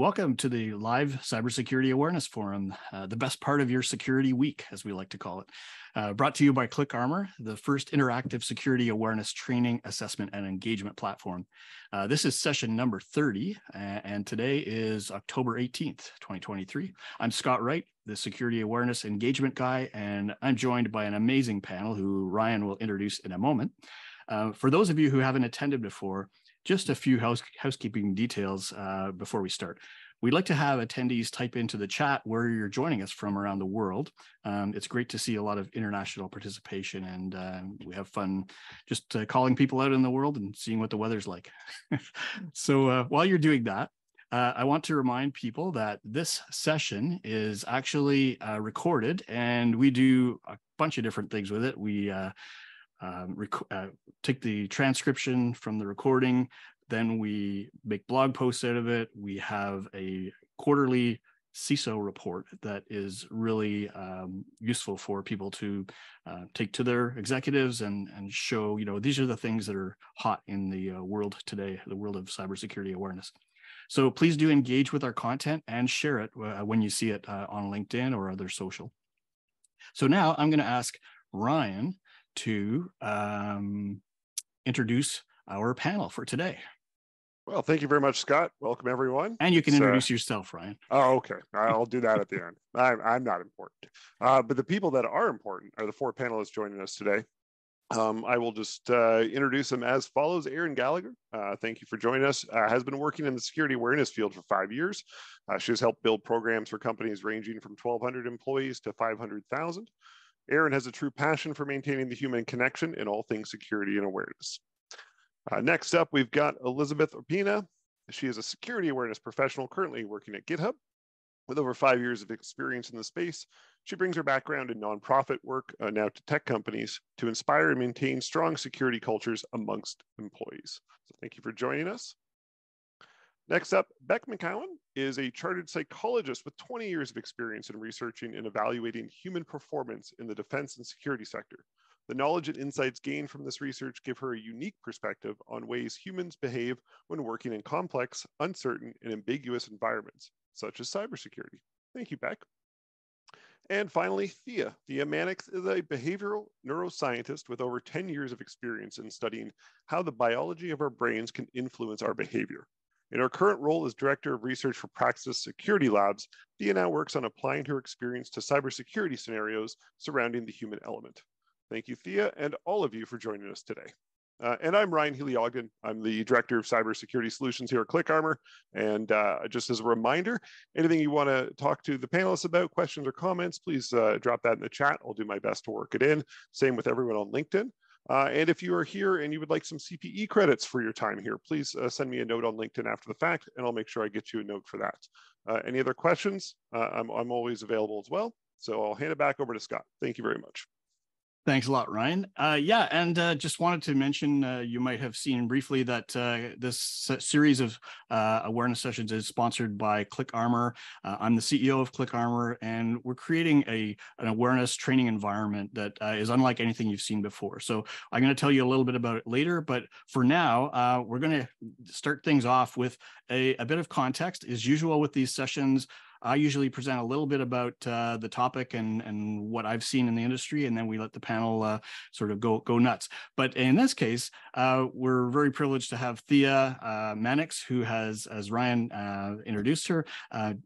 Welcome to the live Cybersecurity Awareness Forum, the best part of your security week, as we like to call it. Brought to you by ClickArmor, the first interactive security awareness training, assessment, and engagement platform. This is session number 30, and today is October 18th, 2023. I'm Scott Wright, the Security Awareness Engagement Guy, and I'm joined by an amazing panel who Ryan will introduce in a moment. For those of you who haven't attended before, just a few housekeeping details before we start. We'd like to have attendees type into the chat where you're joining us from around the world. It's great to see a lot of international participation, and we have fun just calling people out in the world and seeing what the weather's like. So while you're doing that, I want to remind people that this session is actually recorded, and we do a bunch of different things with it. We take the transcription from the recording, then we make blog posts out of it. We have a quarterly CISO report that is really useful for people to take to their executives and show, these are the things that are hot in the world today, the world of cybersecurity awareness. So please do engage with our content and share it when you see it on LinkedIn or other social. So now I'm going to ask Ryan to introduce our panel for today. Well, thank you very much, Scott. Welcome, everyone. And you can introduce yourself, Ryan. Oh, okay. I'll do that at the end. I'm not important. But the people that are important are the four panelists joining us today. I will just introduce them as follows. Erin Gallagher, thank you for joining us, has been working in the security awareness field for 5 years. She has helped build programs for companies ranging from 1,200 employees to 500,000. Erin has a true passion for maintaining the human connection in all things security and awareness. Next up, we've got Elizabeth Opina. She is a security awareness professional currently working at GitHub. With over 5 years of experience in the space, she brings her background in nonprofit work now to tech companies to inspire and maintain strong security cultures amongst employees. So thank you for joining us. Next up, Beck McKeown is a chartered psychologist with 20 years of experience in researching and evaluating human performance in the defense and security sector. The knowledge and insights gained from this research give her a unique perspective on ways humans behave when working in complex, uncertain, and ambiguous environments, such as cybersecurity. Thank you, Beck. And finally, Thea. Thea Mannix is a behavioral neuroscientist with over 10 years of experience in studying how the biology of our brains can influence our behavior. In her current role as Director of Research for Praxis Security Labs, Thea now works on applying her experience to cybersecurity scenarios surrounding the human element. Thank you, Thea, and all of you for joining us today. And I'm Ryan Healey-Ogden. I'm the Director of Cybersecurity Solutions here at ClickArmor. And just as a reminder, anything you want to talk to the panelists about, questions or comments, please drop that in the chat. I'll do my best to work it in. Same with everyone on LinkedIn. And if you are here and you would like some CPE credits for your time here, please send me a note on LinkedIn after the fact, and I'll make sure I get you a note for that. Any other questions? I'm always available as well. So I'll hand it back over to Scott. Thank you very much. Thanks a lot, Ryan. Yeah, and just wanted to mention, you might have seen briefly that this series of awareness sessions is sponsored by ClickArmor. I'm the CEO of ClickArmor, and we're creating an awareness training environment that is unlike anything you've seen before. So I'm going to tell you a little bit about it later, but for now, we're going to start things off with a bit of context. As usual with these sessions, I usually present a little bit about the topic and what I've seen in the industry, and then we let the panel sort of go nuts. But in this case, we're very privileged to have Thea Mannix, who has, as Ryan introduced her,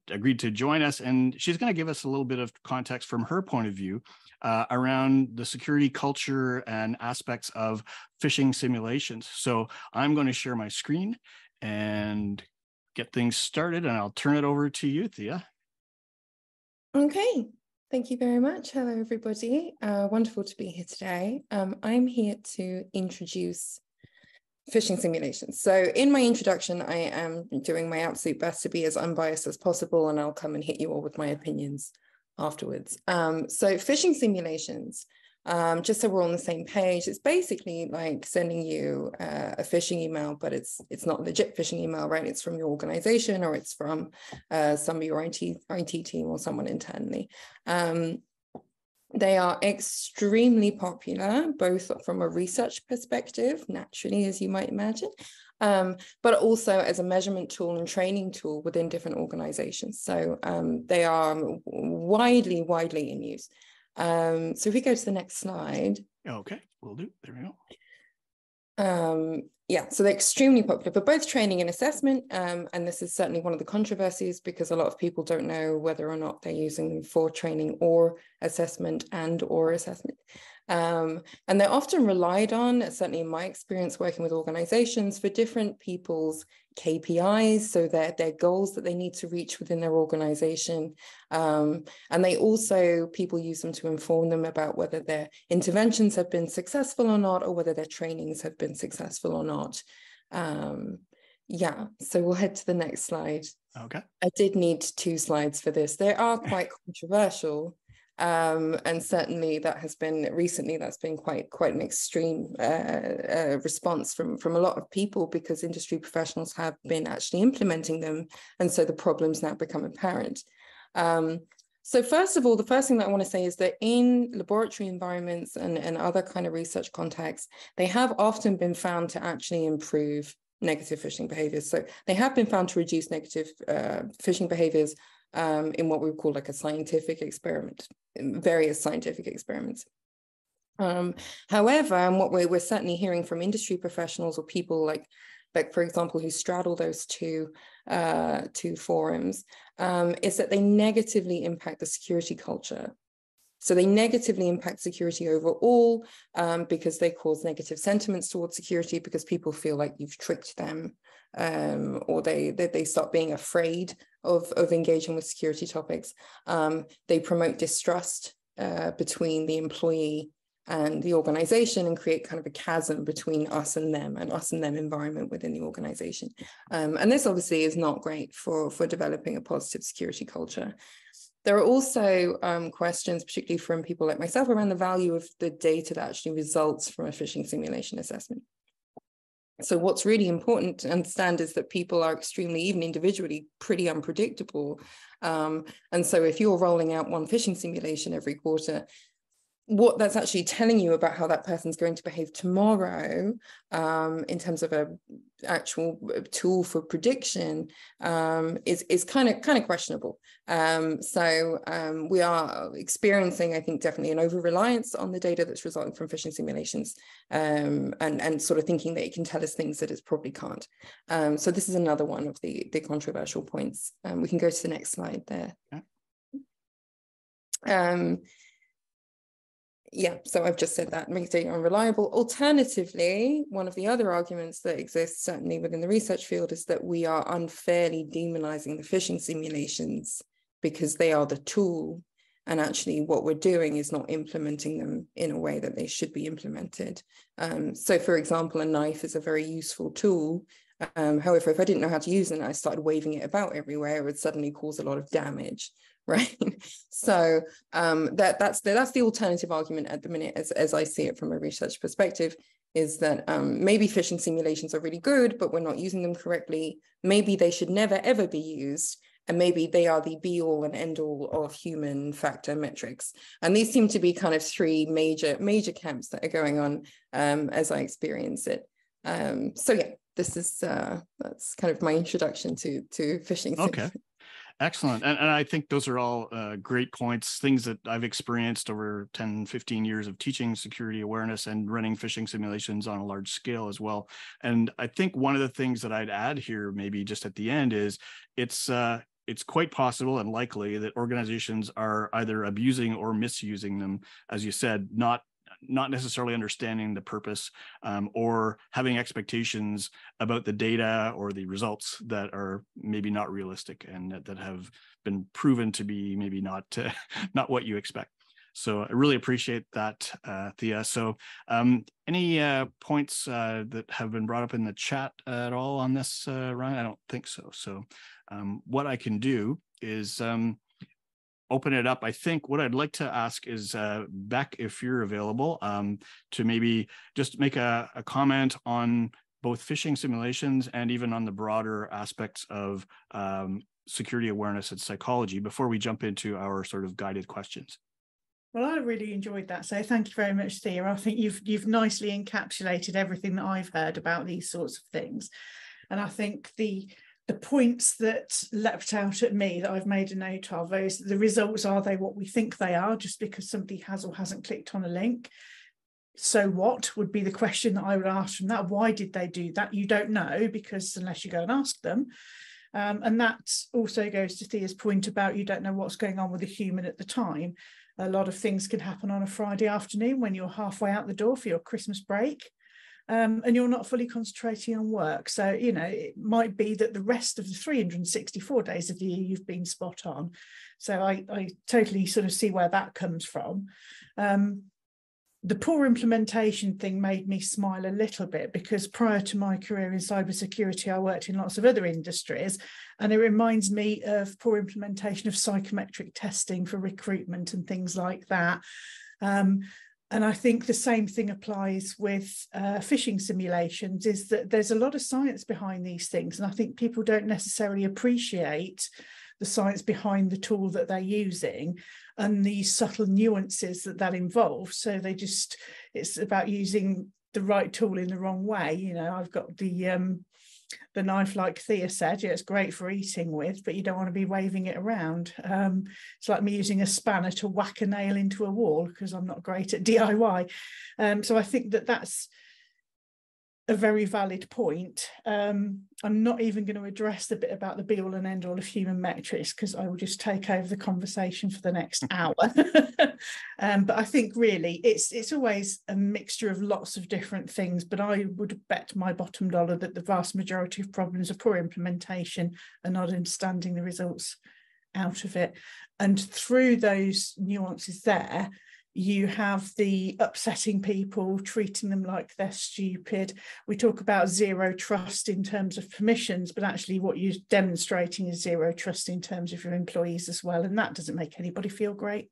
agreed to join us, and she's going to give us a little bit of context from her point of view around the security culture and aspects of phishing simulations. So I'm going to share my screen and get things started, and I'll turn it over to you, Thea. Okay, thank you very much. Hello, everybody. Wonderful to be here today. I'm here to introduce phishing simulations. So in my introduction, I am doing my absolute best to be as unbiased as possible, and I'll come and hit you all with my opinions afterwards. So phishing simulations, just so we're on the same page, it's basically like sending you a phishing email, but it's not a legit phishing email, right? It's from your organization, or it's from some of your IT team or someone internally. They are extremely popular, both from a research perspective, naturally, as you might imagine, but also as a measurement tool and training tool within different organizations. So they are widely in use. So if we go to the next slide. Okay, will do. There we go. Yeah, so they're extremely popular for both training and assessment. And this is certainly one of the controversies because a lot of people don't know whether or not they're using them for training or assessment or assessment. And they're often relied on, certainly in my experience working with organizations, for different people's KPIs, so their goals that they need to reach within their organization. And they also, people use them to inform them about whether their interventions have been successful or not, or whether their trainings have been successful or not. Yeah, so we'll head to the next slide. Okay. I did need 2 slides for this. They are quite controversial. And certainly that has been recently, that's been quite an extreme response from a lot of people, because industry professionals have been actually implementing them, and so the problems now become apparent. So first of all, the first thing that I want to say is that in laboratory environments and other kind of research contexts, they have often been found to actually improve negative phishing behaviors. So they have been found to reduce negative phishing behaviors in what we would call like a scientific experiment, various scientific experiments. However, and what we're certainly hearing from industry professionals or people like for example, who straddle those two forums, is that they negatively impact the security culture. So they negatively impact security overall because they cause negative sentiments towards security, because people feel like you've tricked them, or they start being afraid of engaging with security topics. They promote distrust between the employee and the organization, and create kind of a chasm between us and them environment within the organization. And this obviously is not great for developing a positive security culture. There are also questions, particularly from people like myself, around the value of the data that actually results from a phishing simulation assessment. So what's really important to understand is that people are extremely, even individually, pretty unpredictable. And so if you're rolling out one phishing simulation every quarter, what that's actually telling you about how that person's going to behave tomorrow in terms of a actual tool for prediction is kind of questionable. So we are experiencing, I think, definitely an over-reliance on the data that's resulting from phishing simulations, and sort of thinking that it can tell us things that it probably can't. So this is another one of the controversial points. We can go to the next slide there. Yeah, so I've just said that makes data unreliable. Alternatively, one of the other arguments that exists, certainly within the research field, is that we are unfairly demonizing the phishing simulations because they are the tool, and actually what we're doing is not implementing them in a way that they should be implemented. So for example, a knife is a very useful tool. However, if I didn't know how to use it and I started waving it about everywhere, it would suddenly cause a lot of damage. Right. So that's the alternative argument at the minute, as I see it from a research perspective, is that maybe phishing simulations are really good, but we're not using them correctly. Maybe they should never, ever be used. And maybe they are the be all and end all of human factor metrics. And these seem to be kind of 3 major camps that are going on as I experience it. So yeah, this is that's kind of my introduction to phishing. Okay. Excellent. And I think those are all great points, things that I've experienced over 10, 15 years of teaching security awareness and running phishing simulations on a large scale as well. And I think one of the things that I'd add here, maybe just at the end, is it's quite possible and likely that organizations are either abusing or misusing them, as you said, not necessarily understanding the purpose, or having expectations about the data or the results that are maybe not realistic and that have been proven to be maybe not what you expect. So I really appreciate that, Thea. So any points that have been brought up in the chat at all on this, Ryan? I don't think so. So what I can do is open it up. I think what I'd like to ask is, Beck, if you're available, to maybe just make a comment on both phishing simulations and even on the broader aspects of security awareness and psychology before we jump into our sort of guided questions. Well, I really enjoyed that. So thank you very much, Thea. I think you've nicely encapsulated everything that I've heard about these sorts of things. And I think the points that leapt out at me that I've made a note of is the results, are they what we think they are just because somebody has or hasn't clicked on a link? So what would be the question that I would ask from that? Why did they do that? You don't know, because unless you go and ask them. And that also goes to Thea's point about you don't know what's going on with the human at the time. A lot of things can happen on a Friday afternoon when you're halfway out the door for your Christmas break, and you're not fully concentrating on work. So, you know, it might be that the rest of the 364 days of the year you've been spot on. So I totally sort of see where that comes from. The poor implementation thing made me smile a little bit, because prior to my career in cybersecurity, I worked in lots of other industries, and it reminds me of poor implementation of psychometric testing for recruitment and things like that. And I think the same thing applies with phishing simulations, is that there's a lot of science behind these things, and I think people don't necessarily appreciate the science behind the tool that they're using and the subtle nuances that involves. So it's about using the right tool in the wrong way. You know, I've got the knife, like Thea said, yeah, it's great for eating with, but you don't want to be waving it around. It's like me using a spanner to whack a nail into a wall, because I'm not great at DIY. So I think that's a very valid point. I'm not even going to address the bit about the be all and end all of human metrics, because I will just take over the conversation for the next hour. But I think really it's always a mixture of lots of different things, but I would bet my bottom dollar that the vast majority of problems are poor implementation and not understanding the results out of it. And through those nuances there, you have the upsetting people, treating them like they're stupid. We talk about zero trust in terms of permissions, but actually what you're demonstrating is zero trust in terms of your employees as well. And that doesn't make anybody feel great.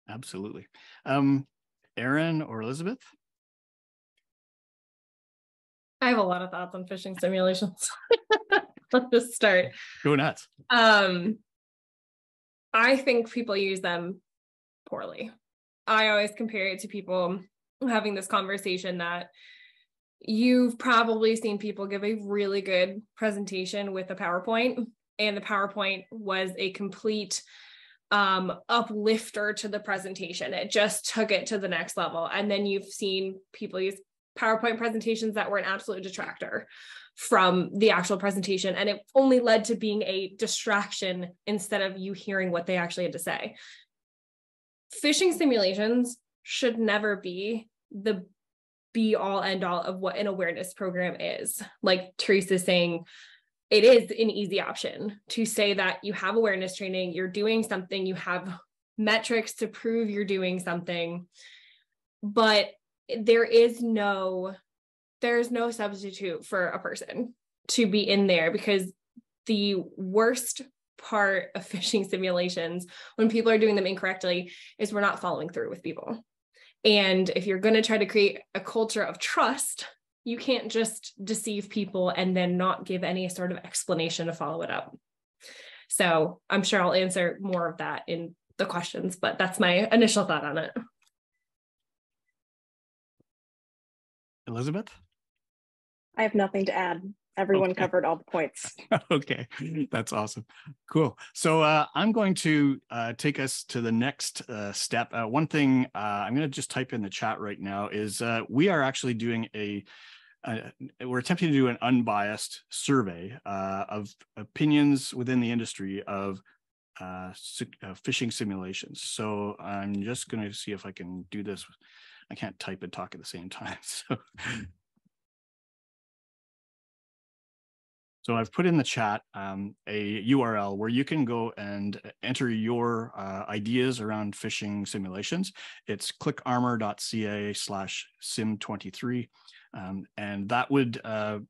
Absolutely. Erin or Elizabeth? I have a lot of thoughts on phishing simulations. Let's just start. Go nuts. I think people use them poorly. I always compare it to people having this conversation that you've probably seen people give a really good presentation with a PowerPoint, and the PowerPoint was a complete uplifter to the presentation. It just took it to the next level. And then you've seen people use PowerPoint presentations that were an absolute detractor from the actual presentation, and it only led to being a distraction instead of you hearing what they actually had to say. Phishing simulations should never be the be all end all of what an awareness program is. Like Teresa's saying, it is an easy option to say that you have awareness training, you're doing something, you have metrics to prove you're doing something, but there's no substitute for a person to be in there, because the worst part of phishing simulations, when people are doing them incorrectly, is we're not following through with people. And if you're going to try to create a culture of trust, you can't just deceive people and then not give any sort of explanation to follow it up. So I'm sure I'll answer more of that in the questions, but that's my initial thought on it. Elizabeth? I have nothing to add. Everyone covered all the points. Okay, that's awesome. Cool. So I'm going to take us to the next step. One thing I'm going to just type in the chat right now is we are actually doing we're attempting to do an unbiased survey of opinions within the industry of phishing simulations. So I'm just going to see if I can do this. I can't type and talk at the same time. So I've put in the chat a URL where you can go and enter your ideas around phishing simulations. It's clickarmor.ca/sim23. And that would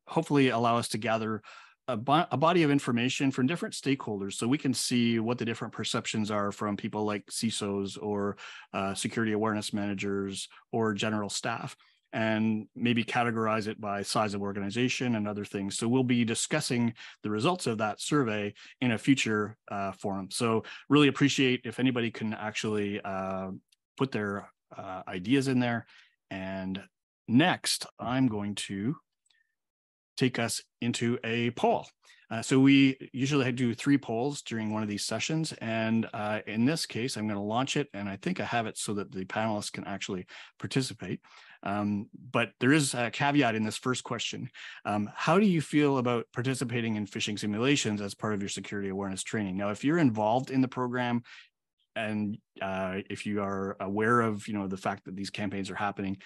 hopefully allow us to gather a body of information from different stakeholders, so we can see what the different perceptions are from people like CISOs or security awareness managers or general staff. and maybe categorize it by size of organization and other things. So we'll be discussing the results of that survey in a future forum. So really appreciate if anybody can actually put their ideas in there. And next, I'm going to take us into a poll. So we usually do 3 polls during one of these sessions. And in this case, I'm going to launch it. And I think I have it so that the panelists can actually participate. But there is a caveat in this first question. How do you feel about participating in phishing simulations as part of your security awareness training? Now, if you're involved in the program, and if you are aware of, the fact that these campaigns are happening,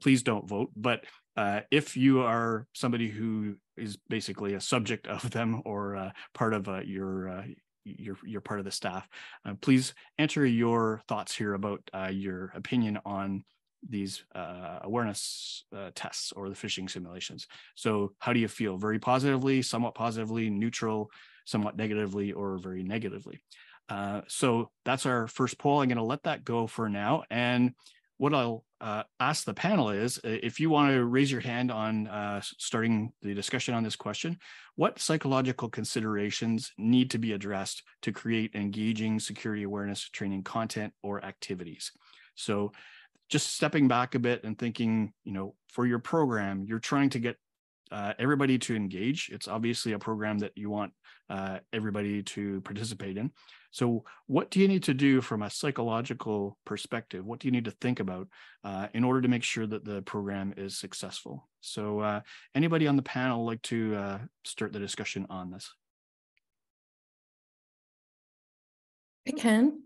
please don't vote. But if you are somebody who is basically a subject of them or part of you're part of the staff, please enter your thoughts here about your opinion on these awareness tests or the phishing simulations. So how do you feel? Very positively, somewhat positively, neutral, somewhat negatively, or very negatively? So that's our first poll. I'm going to let that go for now. And what I'll ask the panel is, if you want to raise your hand on starting the discussion on this question, what psychological considerations need to be addressed to create engaging security awareness training content or activities? So just stepping back a bit and thinking, for your program, you're trying to get everybody to engage. It's obviously a program that you want everybody to participate in. So what do you need to do from a psychological perspective? What do you need to think about in order to make sure that the program is successful? So anybody on the panel like to start the discussion on this? I can.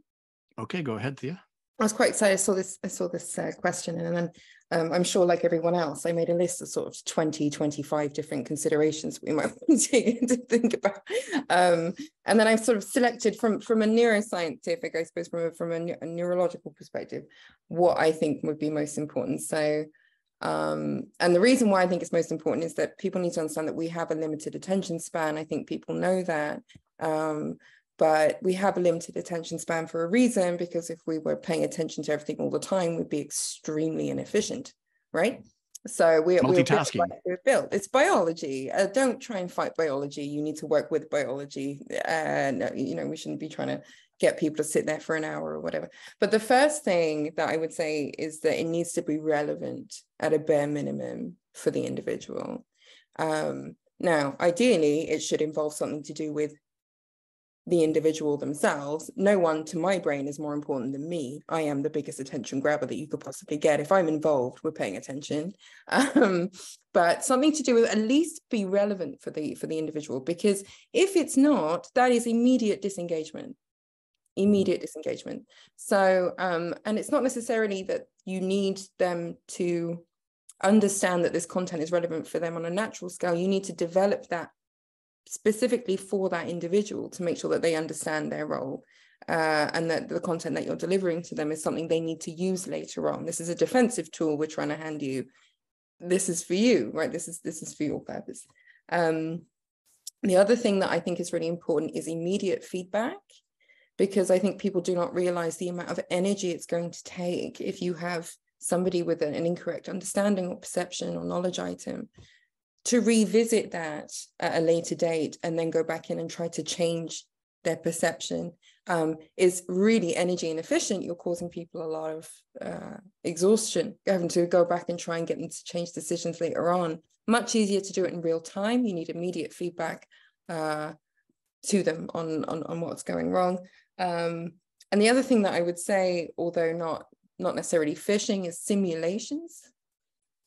Okay, go ahead, Thea. I was quite excited. I saw this question, and then I'm sure, like everyone else, I made a list of sort of 20, 25 different considerations we might want to think about. And then I've sort of selected from a neuroscientific, I suppose, from a neurological perspective, what I think would be most important. So, and the reason why I think it's most important is that people need to understand that we have a limited attention span. I think people know that. But we have a limited attention span for a reason, because if we were paying attention to everything all the time, we'd be extremely inefficient, right? So we're multitasking. We're built. It's biology. Don't try and fight biology. You need to work with biology. No, we shouldn't be trying to get people to sit there for an hour or whatever. But the first thing that I would say is that it needs to be relevant at a bare minimum for the individual. Now, ideally, it should involve something to do with the individual themselves. No one, to my brain, is more important than me. I am the biggest attention grabber that you could possibly get. If I'm involved, we're paying attention. But something to do with at least be relevant for the individual, because if it's not, that is immediate disengagement. So, and it's not necessarily that you need them to understand that this content is relevant for them on a natural scale. You need to develop that specifically for that individual to make sure that they understand their role and that the content that you're delivering to them is something they need to use later on. This is a defensive tool we're trying to hand you. This is for you, right? This is for your purpose. The other thing that I think is really important is immediate feedback, because I think people do not realize the amount of energy it's going to take if you have somebody with an incorrect understanding or perception or knowledge item, to revisit that at a later date and then go back in and try to change their perception is really energy inefficient. You're causing people a lot of exhaustion, having to go back and try and get them to change decisions later on. Much easier to do it in real time. You need immediate feedback to them on what's going wrong. And the other thing that I would say, although not necessarily phishing, is simulations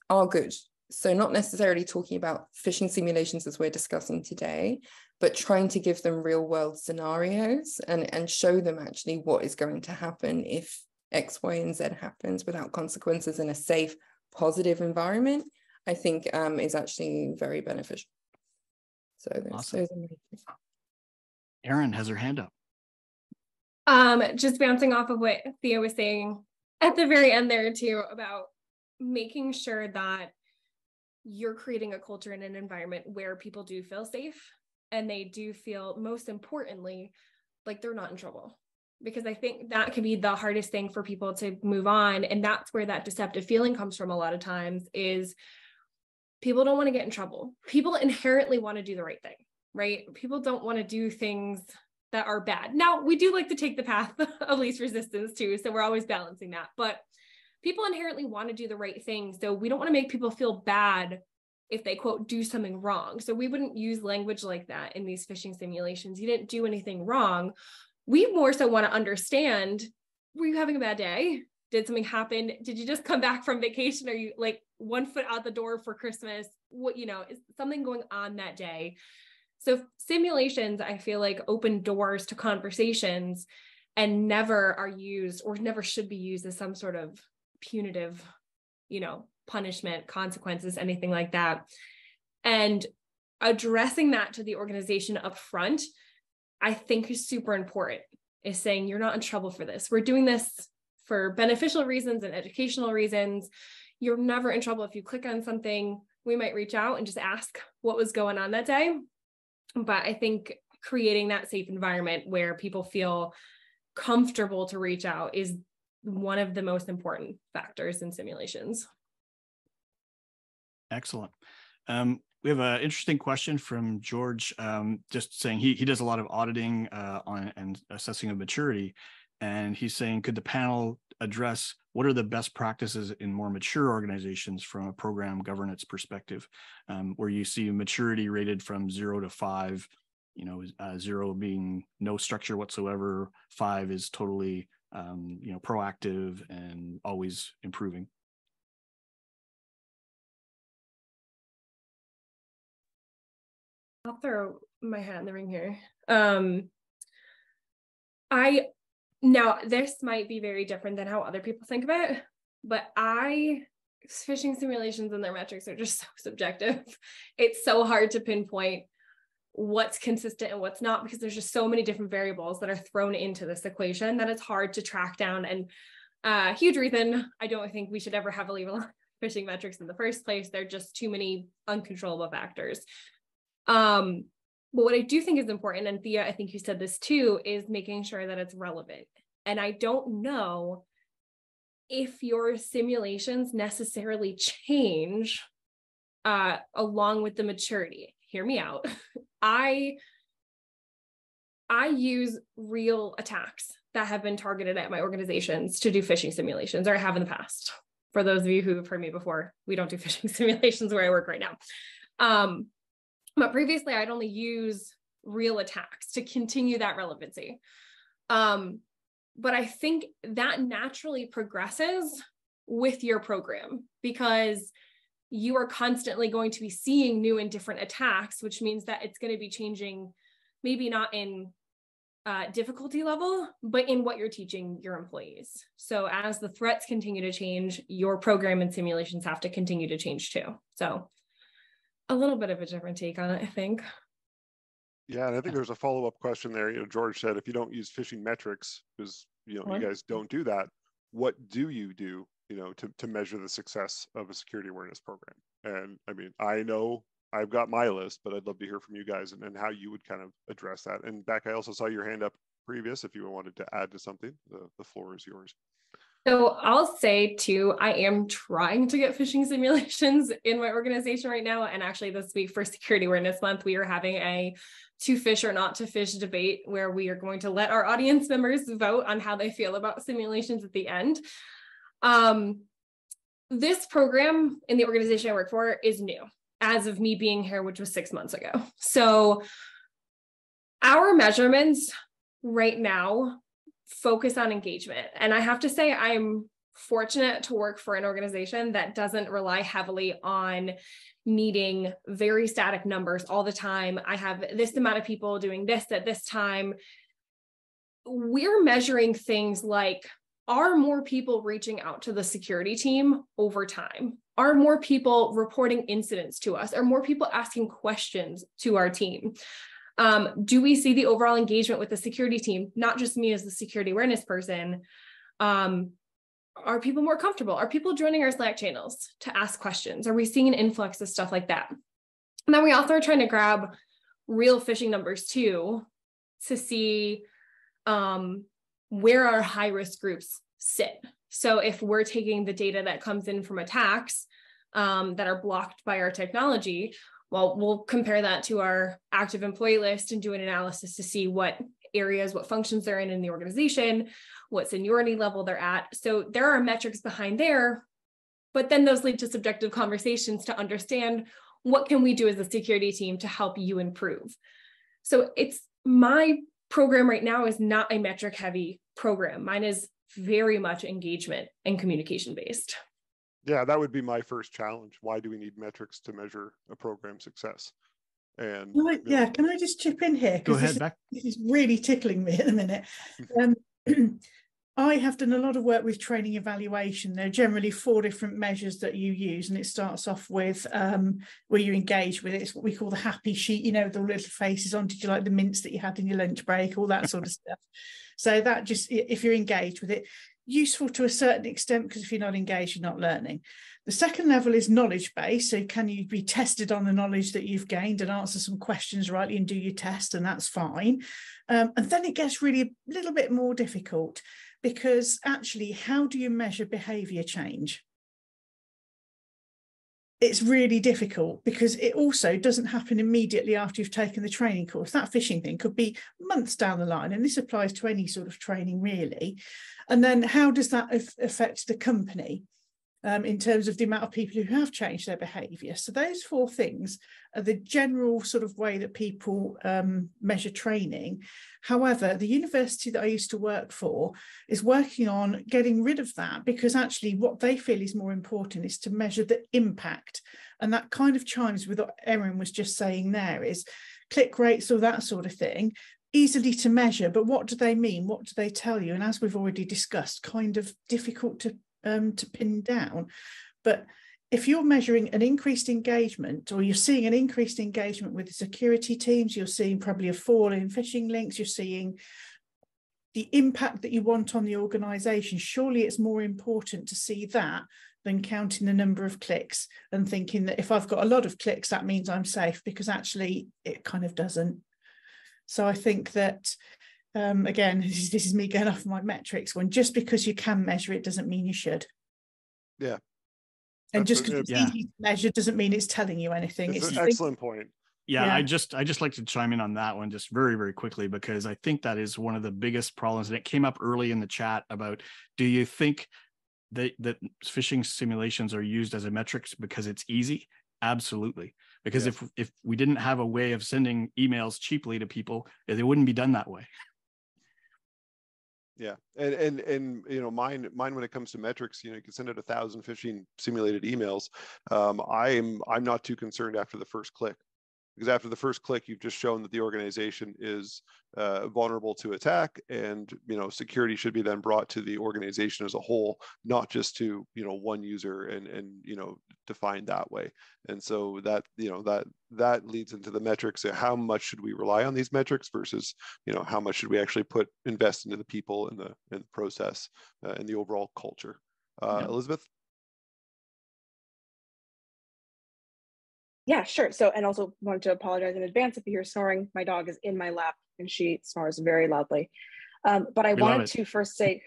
are good. So not necessarily talking about phishing simulations as we're discussing today, but trying to give them real world scenarios and show them actually what is going to happen if X, Y, and Z happens without consequences in a safe, positive environment, I think is actually very beneficial. So awesome. Erin has her hand up. Just bouncing off of what Thea was saying at the very end there too, about making sure that you're creating a culture and an environment where people do feel safe and they do feel, most importantly, like they're not in trouble. because I think that can be the hardest thing for people to move on. And that's where that deceptive feeling comes from a lot of times, is people don't want to get in trouble. People inherently want to do the right thing, right? People don't want to do things that are bad. Now, we do like to take the path of least resistance too, so we're always balancing that. But people inherently want to do the right thing. So we don't want to make people feel bad if they, quote, do something wrong. So we wouldn't use language like that in these phishing simulations. You didn't do anything wrong. We more so want to understand, were you having a bad day? Did something happen? Did you just come back from vacation? Are you like 1 foot out the door for Christmas? What, you know, is something going on that day? So simulations, I feel like, open doors to conversations and never are used, or never should be used, as some sort of punitive, you know, punishment, consequences, anything like that. And addressing that to the organization up front, I think, is super important, is saying, you're not in trouble for this. We're doing this for beneficial reasons and educational reasons. You're never in trouble if you click on something. We might reach out and just ask what was going on that day. But I think creating that safe environment where people feel comfortable to reach out is one of the most important factors in simulations. Excellent. We have an interesting question from George, just saying he does a lot of auditing on and assessing of maturity. And he's saying, could the panel address what are the best practices in more mature organizations from a program governance perspective, where you see maturity rated from 0 to 5, you know, 0 being no structure whatsoever, 5 is totally, you know, proactive and always improving. I'll throw my hat in the ring here. Now, this might be very different than how other people think of it, but phishing simulations and their metrics are just so subjective. It's so hard to pinpoint what's consistent and what's not, because there's just so many different variables that are thrown into this equation that it's hard to track down. And huge reason I don't think we should ever heavily rely on phishing metrics in the first place. They're just too many uncontrollable factors. But what I do think is important, and Thea, I think you said this too, is making sure that it's relevant. And I don't know if your simulations necessarily change along with the maturity. Hear me out. I use real attacks that have been targeted at my organizations to do phishing simulations, or I have in the past. For those of you who have heard me before, we don't do phishing simulations where I work right now. But previously, I'd only use real attacks to continue that relevancy. But I think that naturally progresses with your program, because you are constantly going to be seeing new and different attacks, which means that it's going to be changing, maybe not in difficulty level, but in what you're teaching your employees. So as the threats continue to change, your program and simulations have to continue to change too. So a little bit of a different take on it, I think. Yeah, and I think there's a follow-up question there. You know, George said, if you don't use phishing metrics, because, you know, you guys don't do that, what do you do, you know, to measure the success of a security awareness program? And I mean, I know I've got my list, but I'd love to hear from you guys and how you would kind of address that. And Beck, I also saw your hand up previous. If you wanted to add to something, the floor is yours. So I'll say too, I am trying to get phishing simulations in my organization right now. And actually this week for Security Awareness Month, we are having a to fish or not to fish debate where we are going to let our audience members vote on how they feel about simulations at the end. This program in the organization I work for is new as of me being here, which was 6 months ago. So our measurements right now focus on engagement. And I have to say, I'm fortunate to work for an organization that doesn't rely heavily on needing very static numbers all the time. I have this amount of people doing this at this time. We're measuring things like, are more people reaching out to the security team over time? Are more people reporting incidents to us? Are more people asking questions to our team? Do we see the overall engagement with the security team? Not just me as the security awareness person. Are people more comfortable? Are people joining our Slack channels to ask questions? Are we seeing an influx of stuff like that? And then we also are trying to grab real phishing numbers too, to see where our high risk groups sit. So if we're taking the data that comes in from attacks that are blocked by our technology, well, we'll compare that to our active employee list and do an analysis to see what areas, what functions they're in the organization, what seniority level they're at. So there are metrics behind there, but then those lead to subjective conversations to understand what can we do as a security team to help you improve. So it's my program right now is not a metric heavy program. Mine is very much engagement and communication based. Yeah, that would be my first challenge. Why do we need metrics to measure a program success? And can I just chip in here? Go ahead, Beck. This is really tickling me at the minute. I have done a lot of work with training evaluation. There are generally 4 different measures that you use, and it starts off with where you engage with it. It's what we call the happy sheet, you know, the little faces on. Did you like the mints that you had in your lunch break? All that sort of stuff. So that just, if you're engaged with it, useful to a certain extent, because if you're not engaged, you're not learning. The second level is knowledge-based. So can you be tested on the knowledge that you've gained and answer some questions rightly and do your test, and that's fine. And then it gets really a little bit more difficult, because actually, how do you measure behaviour change? It's really difficult because it also doesn't happen immediately after you've taken the training course. That phishing thing could be months down the line, and this applies to any sort of training really. And then how does that affect the company in terms of the amount of people who have changed their behaviour? So those 4 things are the general sort of way that people measure training. However, the university that I used to work for is working on getting rid of that, because actually what they feel is more important is to measure the impact. And that kind of chimes with what Erin was just saying there, is click rates or that sort of thing, easily to measure, but what do they mean? What do they tell you? And as we've already discussed, kind of difficult to pin down. But if you're measuring an increased engagement, or you're seeing an increased engagement with the security teams, you're seeing probably a fall in phishing links, you're seeing the impact that you want on the organisation, surely it's more important to see that than counting the number of clicks and thinking that if I've got a lot of clicks, that means I'm safe, because actually it kind of doesn't. So I think that again, this is me going off my metrics, when just because you can measure it doesn't mean you should. Yeah. And just because it's easy to measure doesn't mean it's telling you anything. It's an excellent point. Yeah, I just like to chime in on that one just very, very quickly, because I think that is one of the biggest problems. And it came up early in the chat about, do you think that phishing simulations are used as a metrics because it's easy? Absolutely. Because if we didn't have a way of sending emails cheaply to people, it wouldn't be done that way. Yeah, and you know, mine when it comes to metrics, you know, you can send out 1,000 phishing simulated emails. I'm not too concerned after the first click, because after the first click, you've just shown that the organization is vulnerable to attack, and you know, security should be then brought to the organization as a whole, not just to, you know, one user and you know, defined that way. And so that, you know, that leads into the metrics. How much should we rely on these metrics versus, you know, how much should we actually invest into the people and the process and the overall culture? Elizabeth. Yeah, sure. So, and also wanted to apologize in advance if you hear snoring. My dog is in my lap and she snores very loudly. But I wanted to first say,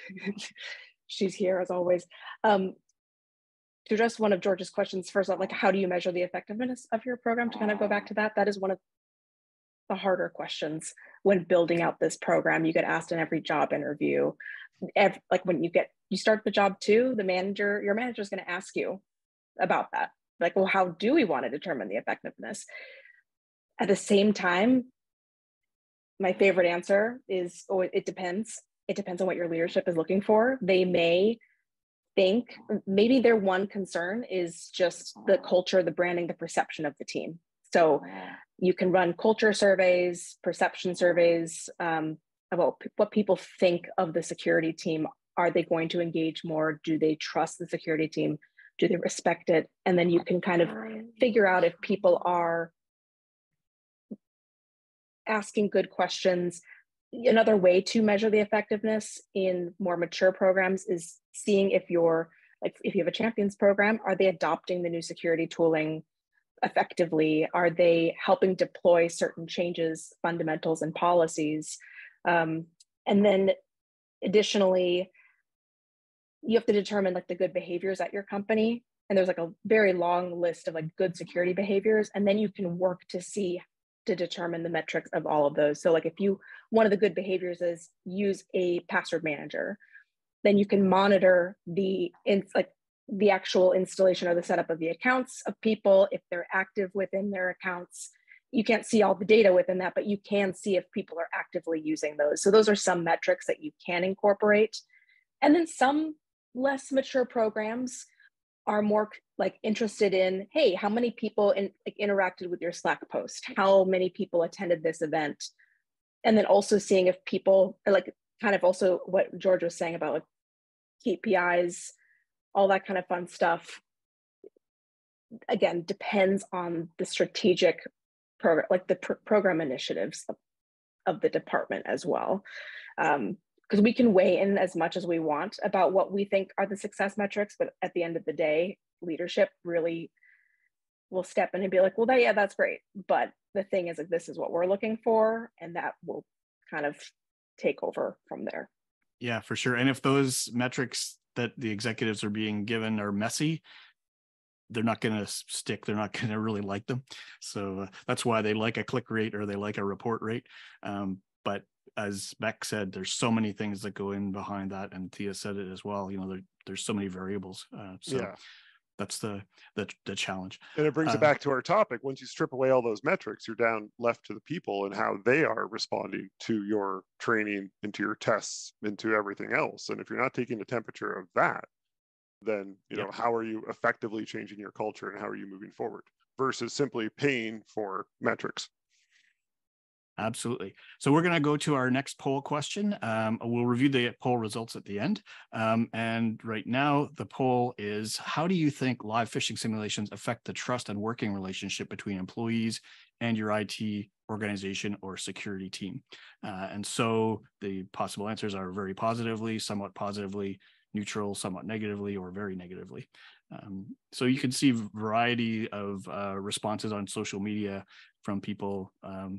she's here as always. To address one of George's questions, first off, like, how do you measure the effectiveness of your program? To kind of go back to that, that is one of the harder questions when building out this program. You get asked in every job interview. Like when you start the job too, your manager is going to ask you about that. Like, well, how do we want to determine the effectiveness? At the same time, my favorite answer is, oh, it depends. It depends on what your leadership is looking for. They may think maybe their one concern is just the culture, the branding, the perception of the team. So you can run culture surveys, perception surveys about what people think of the security team. Are they going to engage more? Do they trust the security team? Do they respect it? And then you can kind of figure out if people are asking good questions. Another way to measure the effectiveness in more mature programs is seeing if you have a champions program, are they adopting the new security tooling effectively? Are they helping deploy certain changes, fundamentals, and policies? And then Additionally, you have to determine like the good behaviors at your company. And there's like a very long list of like good security behaviors. And then you can work to determine the metrics of all of those. So like one of the good behaviors is use a password manager, then you can monitor the actual installation or the setup of the accounts of people, if they're active within their accounts. You can't see all the data within that, but you can see if people are actively using those. So those are some metrics that you can incorporate. And then some less mature programs are more like interested in, hey, how many people interacted with your Slack post? How many people attended this event? And then also seeing if people are like, kind of also what George was saying about like KPIs, all that kind of fun stuff. Again, depends on the strategic program, like the program initiatives of the department as well. Because we can weigh in as much as we want about what we think are the success metrics, but at the end of the day, leadership really will step in and be like, well, that's great. But the thing is, like, this is what we're looking for, and that will kind of take over from there. Yeah, for sure. And if those metrics that the executives are being given are messy, they're not going to stick. They're not going to really like them. So that's why they like a click rate or they like a report rate. But as Beck said, there's so many things that go in behind that, and Thea said it as well. You know, there's so many variables. So that's the challenge. And it brings it back to our topic. Once you strip away all those metrics, you're down left to the people and how they are responding to your training, into your tests, into everything else. And if you're not taking the temperature of that, then you know, how are you effectively changing your culture and how are you moving forward versus simply paying for metrics? Absolutely. So we're going to go to our next poll question. We'll review the poll results at the end. And right now, the poll is, how do you think live phishing simulations affect the trust and working relationship between employees and your IT organization or security team? And so the possible answers are very positively, somewhat positively, neutral, somewhat negatively, or very negatively. So you can see a variety of responses on social media from people,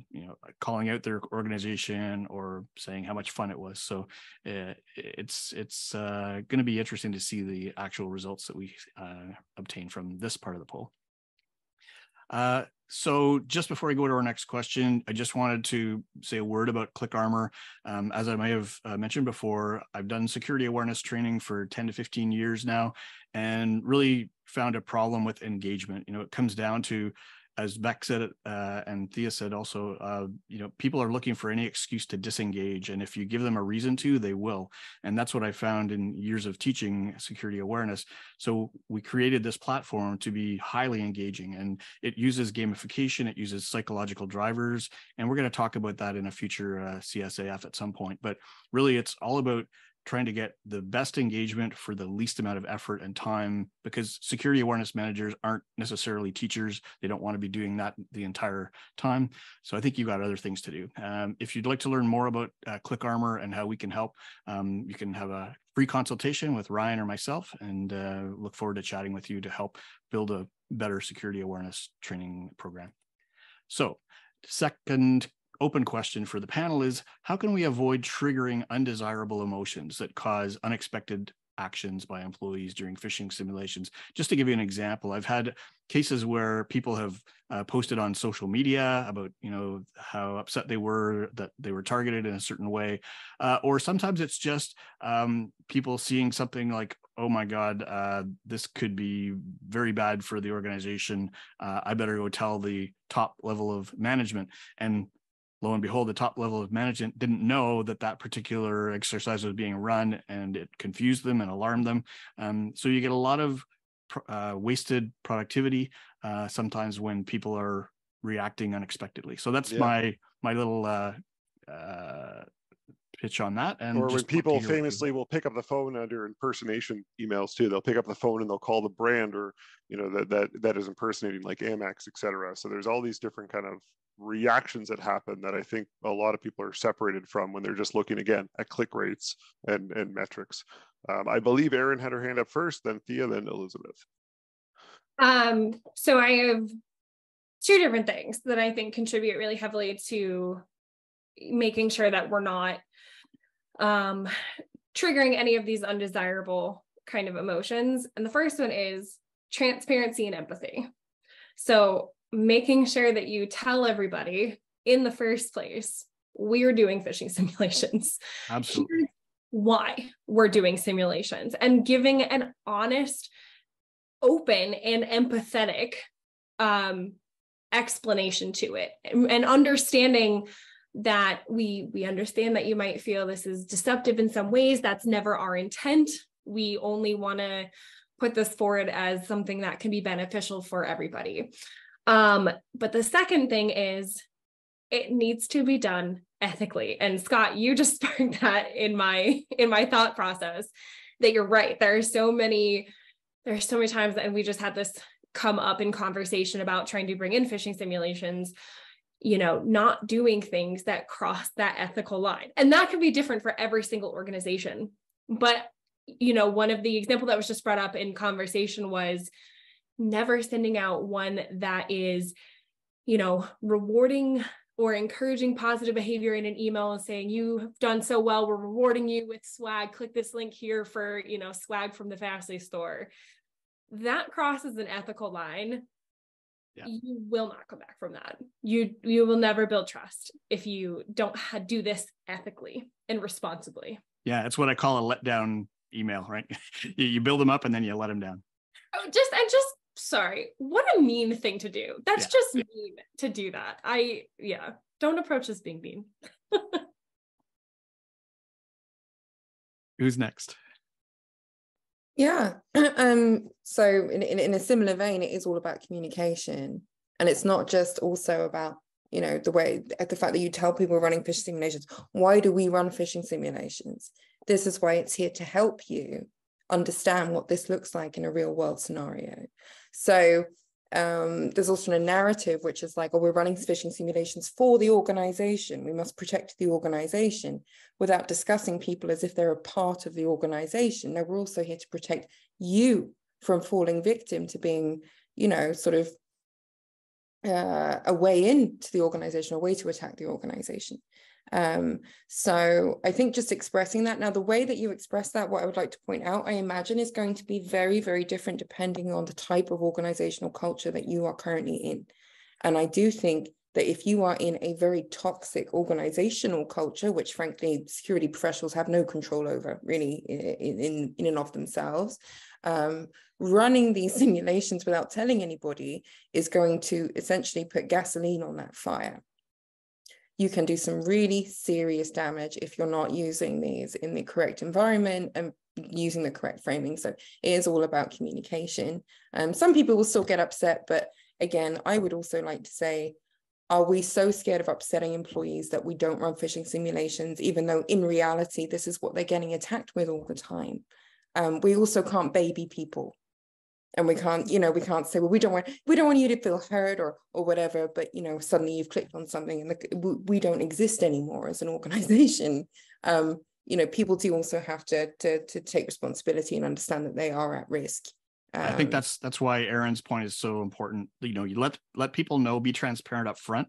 you know, calling out their organization or saying how much fun it was. So it's going to be interesting to see the actual results that we obtain from this part of the poll. So just before I go to our next question, I just wanted to say a word about ClickArmor. As I may have mentioned before, I've done security awareness training for 10 to 15 years now, and really found a problem with engagement. You know, it comes down to, as Beck said, and Thea said also, you know, people are looking for any excuse to disengage. And if you give them a reason to, they will. And that's what I found in years of teaching security awareness. So we created this platform to be highly engaging, and it uses gamification, it uses psychological drivers. And we're going to talk about that in a future CSAF at some point. But really, it's all about trying to get the best engagement for the least amount of effort and time, because security awareness managers aren't necessarily teachers. They don't want to be doing that the entire time. So I think you've got other things to do. If you'd like to learn more about ClickArmor and how we can help, you can have a free consultation with Ryan or myself, and look forward to chatting with you to help build a better security awareness training program. So second open question for the panel is, how can we avoid triggering undesirable emotions that cause unexpected actions by employees during phishing simulations? Just to give you an example, I've had cases where people have posted on social media about, you know, how upset they were that they were targeted in a certain way, or sometimes it's just people seeing something like, oh my God, this could be very bad for the organization. I better go tell the top level of management. And lo and behold, the top level of management didn't know that that particular exercise was being run, and it confused them and alarmed them. So you get a lot of wasted productivity sometimes when people are reacting unexpectedly. So that's my little pitch on that. And or when people famously will pick up the phone under impersonation emails too. They'll pick up the phone and they'll call the brand, or you know, that is impersonating, like Amex, etc. So there's all these different kind of reactions that happen that I think a lot of people are separated from when they're just looking again at click rates and metrics. I believe Erin had her hand up first, then Thea, then Elizabeth. So I have two different things that I think contribute really heavily to making sure that we're not triggering any of these undesirable kind of emotions. And the first one is transparency and empathy. So making sure that you tell everybody in the first place, we're doing phishing simulations. Absolutely. Here's why we're doing simulations, and giving an honest, open, and empathetic explanation to it, and understanding that we understand that you might feel this is deceptive in some ways. That's never our intent. We only want to put this forward as something that can be beneficial for everybody. But the second thing is, it needs to be done ethically. And Scott, you just sparked that in my thought process, that you're right. There are so many times, and we just had this come up in conversation about trying to bring in phishing simulations, not doing things that cross that ethical line. And that could be different for every single organization. But, one of the example that was just brought up in conversation was never sending out one that is, rewarding or encouraging positive behavior in an email and saying, you've done so well, we're rewarding you with swag, click this link here for, swag from the Fastly store. That crosses an ethical line. Yeah. You will not come back from that. You will never build trust if you don't do this ethically and responsibly. Yeah, it's what I call a letdown email, right? You build them up and then you let them down. Sorry, what a mean thing to do. That's just mean to do that. Don't approach this being mean. Who's next? Yeah. So in a similar vein, it is all about communication. And it's not just also about, the fact that you tell people we're running phishing simulations. Why do we run phishing simulations? This is why it's here to help you understand what this looks like in a real world scenario. So there's also a narrative which is like, we're running phishing simulations for the organization. We must protect the organization, without discussing people as if they're a part of the organization. No, we're also here to protect you from falling victim to being, sort of a way into the organization, a way to attack the organization. So I think just expressing that. Now, the way that you express that, what I would like to point out, I imagine is going to be very, very different depending on the type of organizational culture that you are currently in. And I do think that if you are in a very toxic organizational culture, which frankly, security professionals have no control over really in and of themselves, running these simulations without telling anybody is going to essentially put gasoline on that fire. You can do some really serious damage if you're not using these in the correct environment and using the correct framing. So it is all about communication. Some people will still get upset, but again, I would also like to say, are we so scared of upsetting employees that we don't run phishing simulations, even though in reality, this is what they're getting attacked with all the time? We also can't baby people. And we can't say, well, we don't want you to feel hurt or whatever, but suddenly you've clicked on something and we don't exist anymore as an organization. People do also have to take responsibility and understand that they are at risk. I think that's why Erin's point is so important. You let people know, be transparent up front.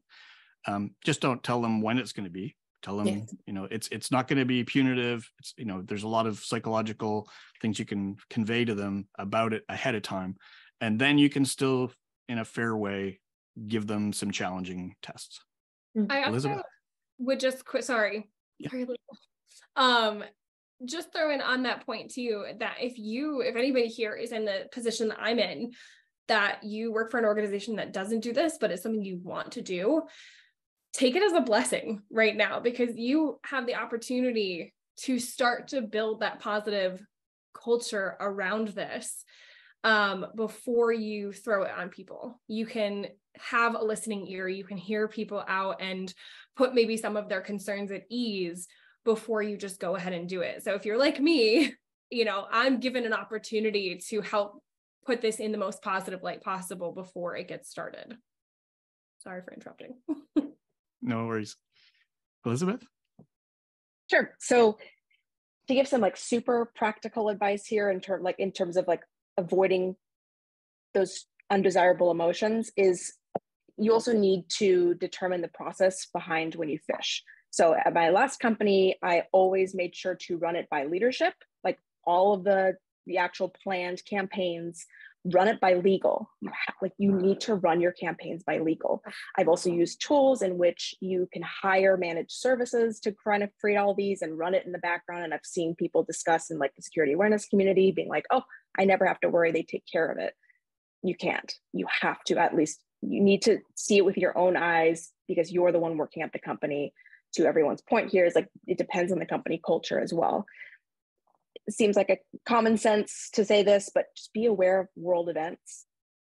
Just don't tell them when it's going to be. Tell them, it's not going to be punitive. It's, there's a lot of psychological things you can convey to them about it ahead of time. And then you can still, in a fair way, give them some challenging tests. I Elizabeth would just quit. Sorry. Just throw in on that point too, that if anybody here is in the position that I'm in, that you work for an organization that doesn't do this, but it's something you want to do, take it as a blessing right now, because you have the opportunity to start to build that positive culture around this before you throw it on people. You can have a listening ear, you can hear people out and put maybe some of their concerns at ease before you just go ahead and do it. So if you're like me, I'm given an opportunity to help put this in the most positive light possible before it gets started. Sorry for interrupting. No worries. Elizabeth? Sure. So to give some super practical advice here in terms of avoiding those undesirable emotions, is you also need to determine the process behind when you phish. So at my last company, I always made sure to run it by leadership, like all of the actual planned campaigns, run it by legal. You need to run your campaigns by legal. I've also used tools in which you can hire managed services to kind of create all these and run it in the background. And I've seen people discuss in like the security awareness community being like, oh, I never have to worry, they take care of it. You can't. You have to, at least you need to see it with your own eyes because you're the one working at the company. To everyone's point here is like, it depends on the company culture as well. It seems like a common sense to say this, but just be aware of world events,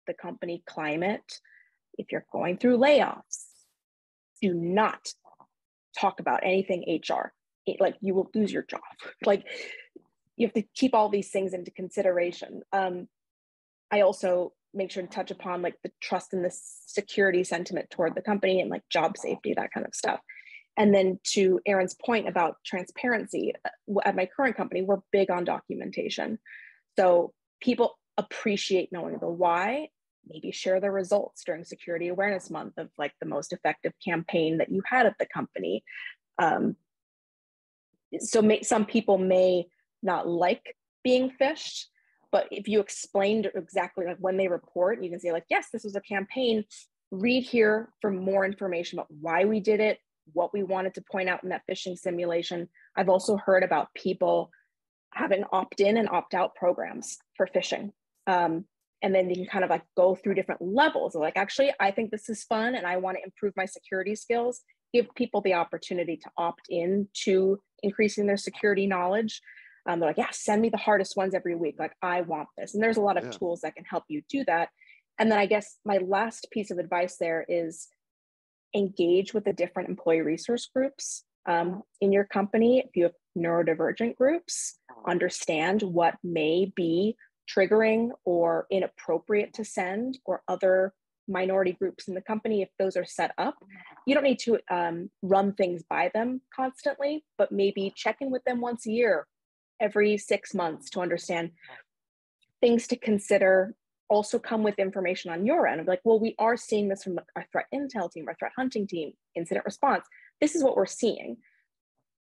the company climate. If you're going through layoffs, do not talk about anything HR. Like you will lose your job. Like you have to keep all these things into consideration. I also make sure to touch upon like the trust and the security sentiment toward the company and like job safety, that kind of stuff. And then to Erin's point about transparency, at my current company, we're big on documentation. So people appreciate knowing the why, maybe share the results during Security Awareness Month of like the most effective campaign that you had at the company. Some people may not like being phished, but if you explained exactly like when they report, you can say like, yes, this was a campaign, read here for more information about why we did it, what we wanted to point out in that phishing simulation. I've also heard about people having opt-in and opt-out programs for phishing. And then you can kind of like go through different levels of like, actually, I think this is fun and I want to improve my security skills. Give people the opportunity to opt in to increasing their security knowledge. They're like, yeah, send me the hardest ones every week. Like, I want this. And there's a lot of tools that can help you do that. And then I guess my last piece of advice there is engage with the different employee resource groups in your company. If you have neurodivergent groups, understand what may be triggering or inappropriate to send, or other minority groups in the company. If those are set up, you don't need to run things by them constantly, but maybe check in with them once a year, every 6 months, to understand things to consider. Also come with information on your end of like, well, we are seeing this from our threat intel team, our threat hunting team, incident response. This is what we're seeing.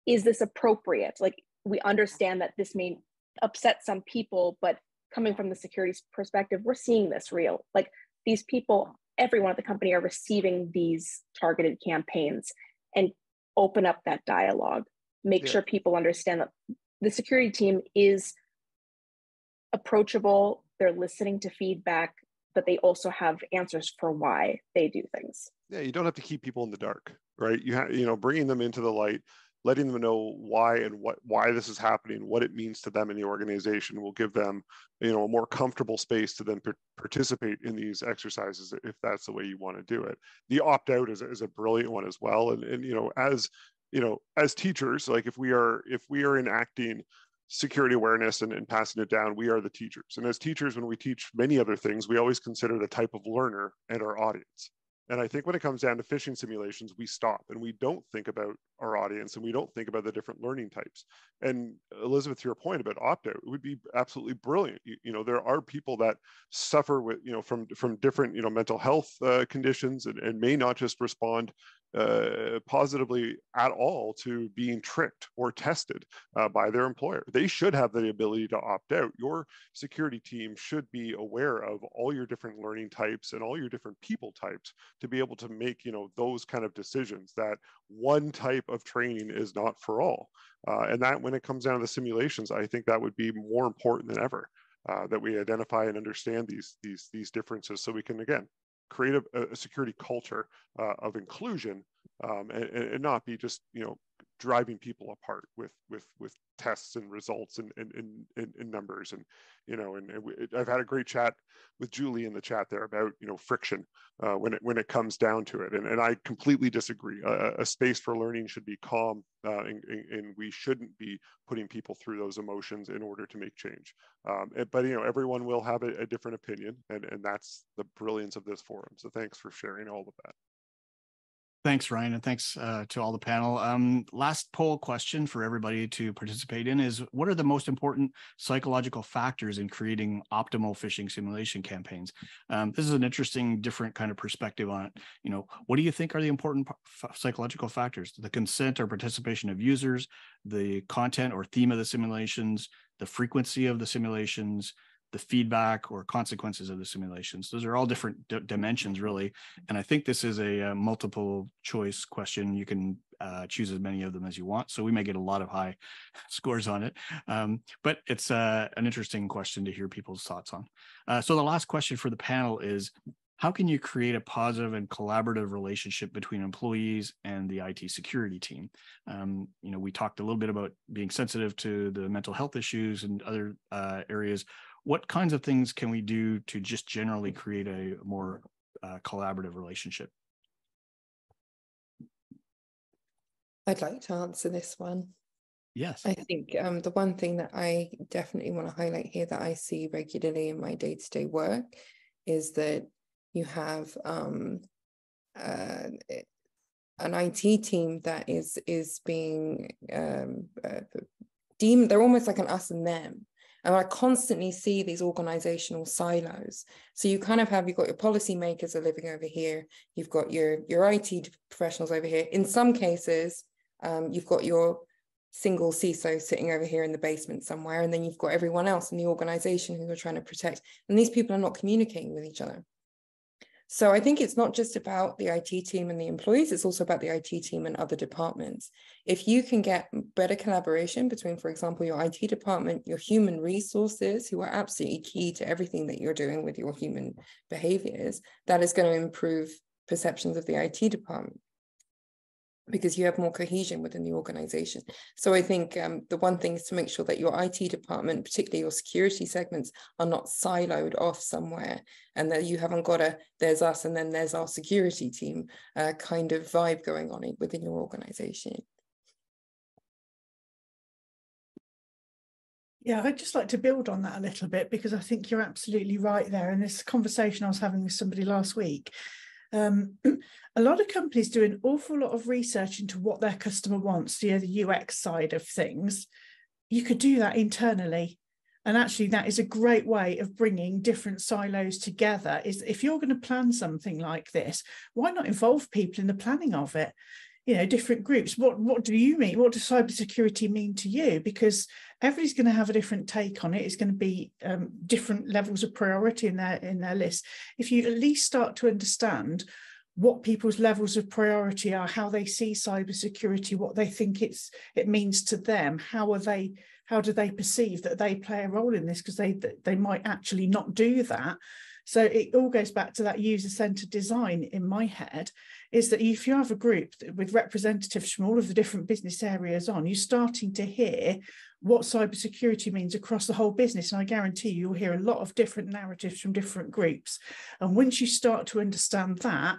Is this appropriate? Like, we understand that this may upset some people, but coming from the security perspective, we're seeing this real. Like, these people, everyone at the company are receiving these targeted campaigns, and open up that dialogue. Make sure people understand that the security team is approachable. They're listening to feedback, but they also have answers for why they do things. Yeah, you don't have to keep people in the dark, right? Bringing them into the light, letting them know why and why this is happening, what it means to them in the organization will give them, a more comfortable space to then participate in these exercises if that's the way you want to do it. The opt-out is a brilliant one as well. And as teachers, like if we are enacting security awareness and passing it down, we are the teachers. And as teachers, when we teach many other things, we always consider the type of learner and our audience. And I think when it comes down to phishing simulations, we stop and we don't think about our audience and we don't think about the different learning types. And Elizabeth, to your point about opt-out, it would be absolutely brilliant. There are people that suffer with, from different, mental health conditions and may not just respond positively at all to being tricked or tested by their employer. They should have the ability to opt out. Your security team should be aware of all your different learning types and all your different people types to be able to make those kind of decisions, that one type of training is not for all. And that when it comes down to the simulations, I think that would be more important than ever, that we identify and understand these differences, so we can, again, create a security culture of inclusion, and not be just driving people apart with tests and results and numbers. And I've had a great chat with Julie in the chat there about friction when it comes down to it, and I completely disagree. A space for learning should be calm, and we shouldn't be putting people through those emotions in order to make change. But everyone will have a different opinion, and that's the brilliance of this forum. So thanks for sharing all of that. Thanks, Ryan, and thanks to all the panel. Last poll question for everybody to participate in is, what are the most important psychological factors in creating optimal phishing simulation campaigns? This is an interesting, different kind of perspective on it. You know, what do you think are the important psychological factors? The consent or participation of users, the content or theme of the simulations, the frequency of the simulations, the feedback or consequences of the simulations. Those are all different dimensions, really. And I think this is a multiple choice question. You can choose as many of them as you want. So we may get a lot of high scores on it. But it's an interesting question to hear people's thoughts on. So the last question for the panel is, how can you create a positive and collaborative relationship between employees and the IT security team? You know, we talked a little bit about being sensitive to the mental health issues and other areas. What kinds of things can we do to just generally create a more collaborative relationship? I'd like to answer this one. Yes. I think the one thing that I definitely want to highlight here that I see regularly in my day-to-day work is that you have an IT team that is being deemed, they're almost like an us and them. And I constantly see these organizational silos. So you kind of have, you've got your policymakers are living over here, you've got your IT professionals over here. In some cases, you've got your single CISO sitting over here in the basement somewhere, and then you've got everyone else in the organization who are trying to protect. And these people are not communicating with each other. So I think it's not just about the IT team and the employees, it's also about the IT team and other departments. If you can get better collaboration between, for example, your IT department, your human resources, who are absolutely key to everything that you're doing with your human behaviors, that is going to improve perceptions of the IT department, because you have more cohesion within the organization. So I think the one thing is to make sure that your IT department, particularly your security segments, are not siloed off somewhere, and that you haven't got a there's us and then there's our security team kind of vibe going on within your organization. Yeah, I'd just like to build on that a little bit, because I think you're absolutely right there. And this conversation I was having with somebody last week, a lot of companies do an awful lot of research into what their customer wants, the UX side of things. You could do that internally. And actually, that is a great way of bringing different silos together. Is if you're going to plan something like this, why not involve people in the planning of it? You know, different groups. What do you mean? What does cybersecurity mean to you? Because everybody's going to have a different take on it. It's going to be different levels of priority in their list. If you at least start to understand what people's levels of priority are, how they see cybersecurity, what they think it means to them, how do they perceive that they play a role in this, because they might actually not do that. So it all goes back to that user-centered design in my head, is that if you have a group with representatives from all of the different business areas on, you're starting to hear what cybersecurity means across the whole business. And I guarantee you'll hear a lot of different narratives from different groups. And once you start to understand that,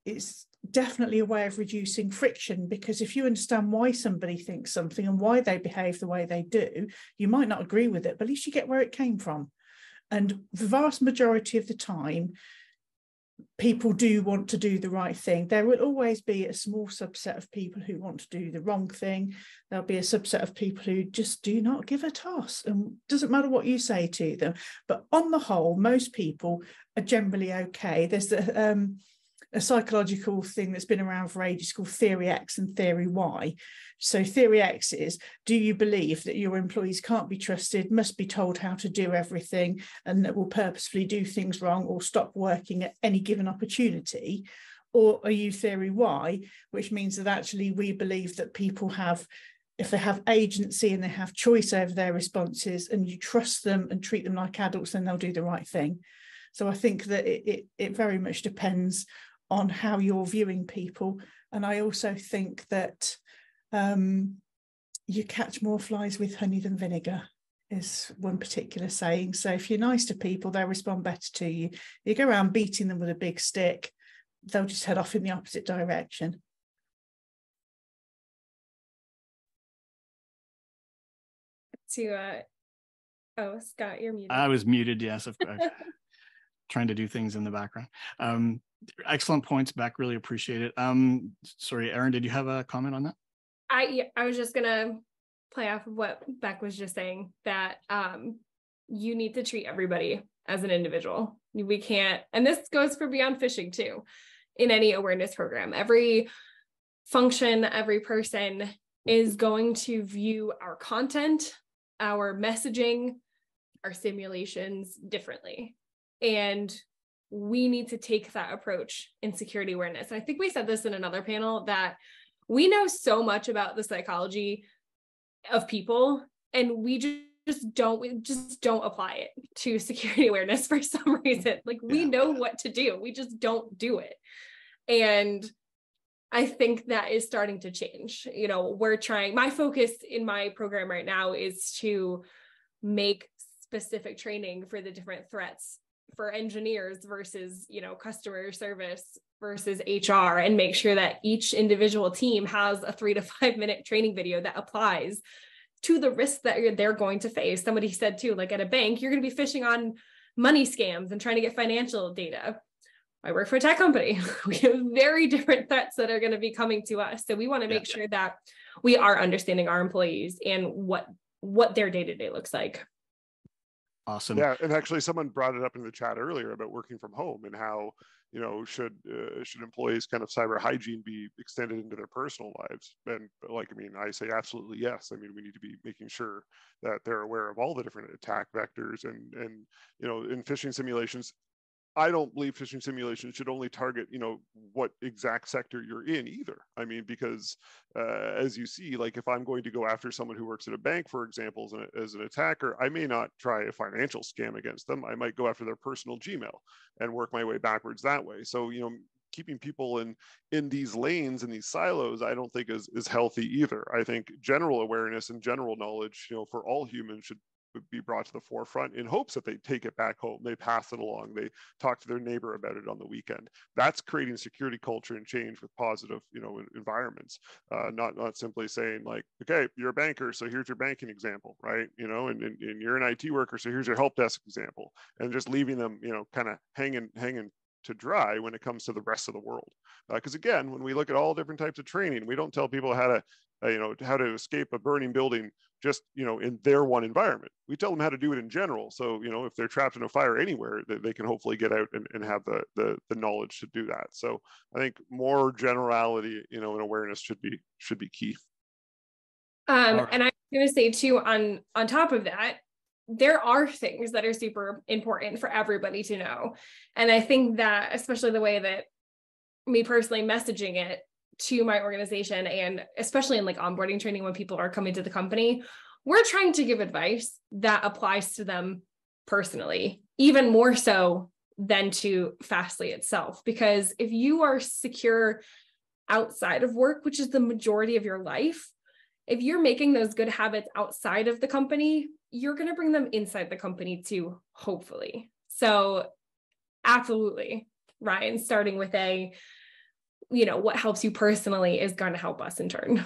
it's definitely a way of reducing friction, because if you understand why somebody thinks something and why they behave the way they do, you might not agree with it, but at least you get where it came from. And the vast majority of the time, people do want to do the right thing. There will always be a small subset of people who want to do the wrong thing. There'll be a subset of people who just do not give a toss, and it doesn't matter what you say to them. But on the whole, most people are generally okay. There's a psychological thing that's been around for ages called Theory X and Theory Y. So Theory X is, do you believe that your employees can't be trusted, must be told how to do everything, and that will purposefully do things wrong or stop working at any given opportunity? Or are you Theory Y, which means that actually we believe that people have, if they have agency and they have choice over their responses, and you trust them and treat them like adults, then they'll do the right thing. So I think that it very much depends on how you're viewing people. And I also think that you catch more flies with honey than vinegar is one particular saying. So if you're nice to people, they'll respond better to you. You go around beating them with a big stick, they'll just head off in the opposite direction. Oh, Scott, you're muted. I was muted, yes, of course. trying to do things in the background. Excellent points, Beck. Really appreciate it. Sorry, Erin, did you have a comment on that? I was just gonna play off of what Beck was just saying, that you need to treat everybody as an individual. We can't, and this goes for beyond phishing too, in any awareness program. Every function, every person is going to view our content, our messaging, our simulations differently. And we need to take that approach in security awareness. And I think we said this in another panel, that we know so much about the psychology of people, and we just don't apply it to security awareness for some reason. Like, we know what to do, we just don't do it. And I think that is starting to change. You know, we're trying, my focus in my program right now is to make specific training for the different threats for engineers versus, you know, customer service versus HR, and make sure that each individual team has a 3 to 5 minute training video that applies to the risks that they're going to face. Somebody said too, like at a bank, you're going to be phishing on money scams and trying to get financial data. I work for a tech company. We have very different threats that are going to be coming to us. So we want to make sure that we are understanding our employees and what their day-to-day looks like. Awesome. Yeah, and actually someone brought it up in the chat earlier about working from home and how, you know, should employees' kind of cyber hygiene be extended into their personal lives? And like, I mean, I say absolutely yes. I mean, we need to be making sure that they're aware of all the different attack vectors and you know, in phishing simulations. I don't believe phishing simulations should only target, you know, what exact sector you're in either. I mean, because as you see, like if I'm going to go after someone who works at a bank, for example, as an attacker, I may not try a financial scam against them. I might go after their personal Gmail and work my way backwards that way. So, you know, keeping people in these lanes and these silos, I don't think is healthy either. I think general awareness and general knowledge, you know, for all humans should be brought to the forefront in hopes that they take it back home, they pass it along, they talk to their neighbor about it on the weekend. That's creating security culture and change with positive, you know, environments. Not simply saying like, okay, you're a banker, so here's your banking example, right? You know, and you're an IT worker, so here's your help desk example, and just leaving them, you know, kind of hanging to dry when it comes to the rest of the world. Because again, when we look at all different types of training, we don't tell people how to you know, how to escape a burning building just, you know, in their one environment. We tell them how to do it in general. So, you know, if they're trapped in a fire anywhere, they can hopefully get out and have the knowledge to do that. So I think more generality, you know, and awareness should be key. And I'm going to say too, on top of that, there are things that are super important for everybody to know. And I think that, especially the way that me personally messaging it to my organization, and especially in like onboarding training when people are coming to the company, we're trying to give advice that applies to them personally, even more so than to Fastly itself. Because if you are secure outside of work, which is the majority of your life, if you're making those good habits outside of the company, you're going to bring them inside the company too, hopefully. So absolutely, Ryan, starting with you know, what helps you personally is going to help us in turn.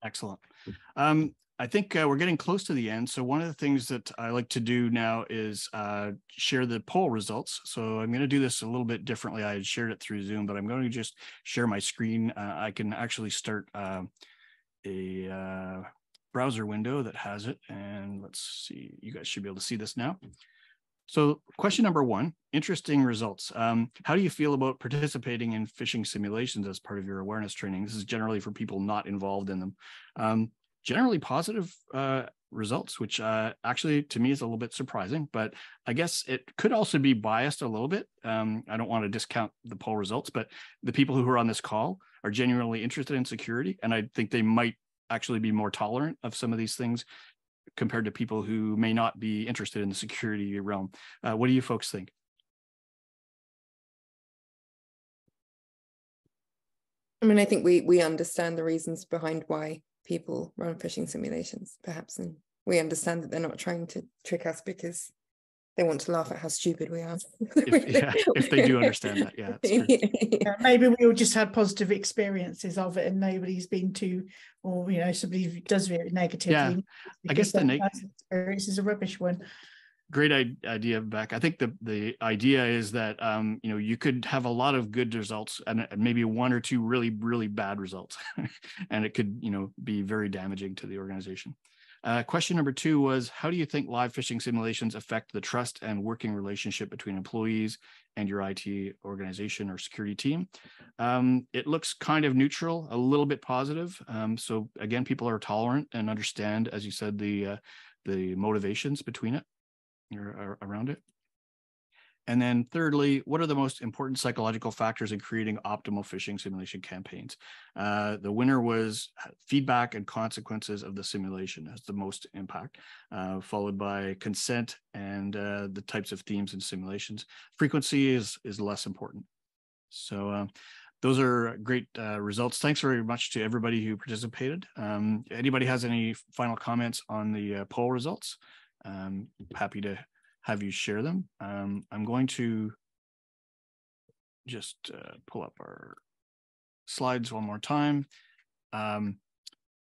Excellent. I think we're getting close to the end. So one of the things that I like to do now is share the poll results. So I'm going to do this a little bit differently. I had shared it through Zoom, but I'm going to just share my screen. I can actually start a browser window that has it. And let's see, you guys should be able to see this now. So question number 1, interesting results. How do you feel about participating in phishing simulations as part of your awareness training? This is generally for people not involved in them. Generally positive results, which actually to me is a little bit surprising, but I guess it could also be biased a little bit. I don't want to discount the poll results, but the people who are on this call are genuinely interested in security, and I think they might actually be more tolerant of some of these things compared to people who may not be interested in the security realm. What do you folks think? I mean, I think we understand the reasons behind why people run phishing simulations, perhaps, and we understand that they're not trying to trick us because they want to laugh at how stupid we are. If they do understand that, yeah. Yeah, maybe we all just had positive experiences of it and nobody's been too, or, you know, somebody does view it negatively. Yeah, I guess the experience is a rubbish one. Great idea, Beck. I think the idea is that you could have a lot of good results and maybe one or two really, really bad results, and it could be very damaging to the organization. Question number 2 was, how do you think live phishing simulations affect the trust and working relationship between employees and your IT organization or security team? It looks kind of neutral, a little bit positive. So again, people are tolerant and understand, as you said, the motivations between it or around it. And then thirdly, what are the most important psychological factors in creating optimal phishing simulation campaigns? The winner was feedback and consequences of the simulation as the most impact, followed by consent and the types of themes and simulations. Frequency is less important. So those are great results. Thanks very much to everybody who participated. Anybody has any final comments on the poll results? Happy to have you share them. I'm going to just pull up our slides one more time.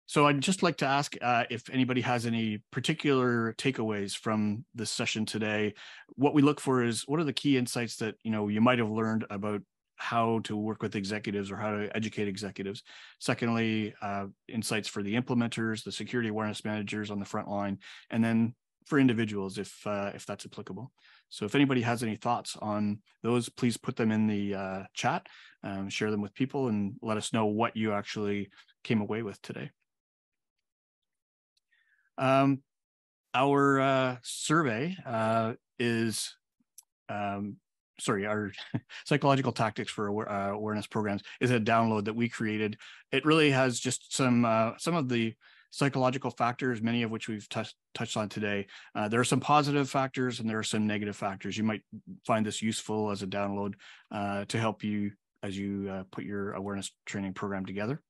So I'd just like to ask if anybody has any particular takeaways from this session today. What we look for is, what are the key insights that you might have learned about how to work with executives or how to educate executives. Secondly, insights for the implementers, the security awareness managers on the front line, and then for individuals if that's applicable. So if anybody has any thoughts on those, please put them in the chat, share them with people, and let us know what you actually came away with today. Our survey is, our psychological tactics for awareness programs is a download that we created. It really has just some of the psychological factors, many of which we've touched on today. There are some positive factors and there are some negative factors. You might find this useful as a download to help you as you put your awareness training program together.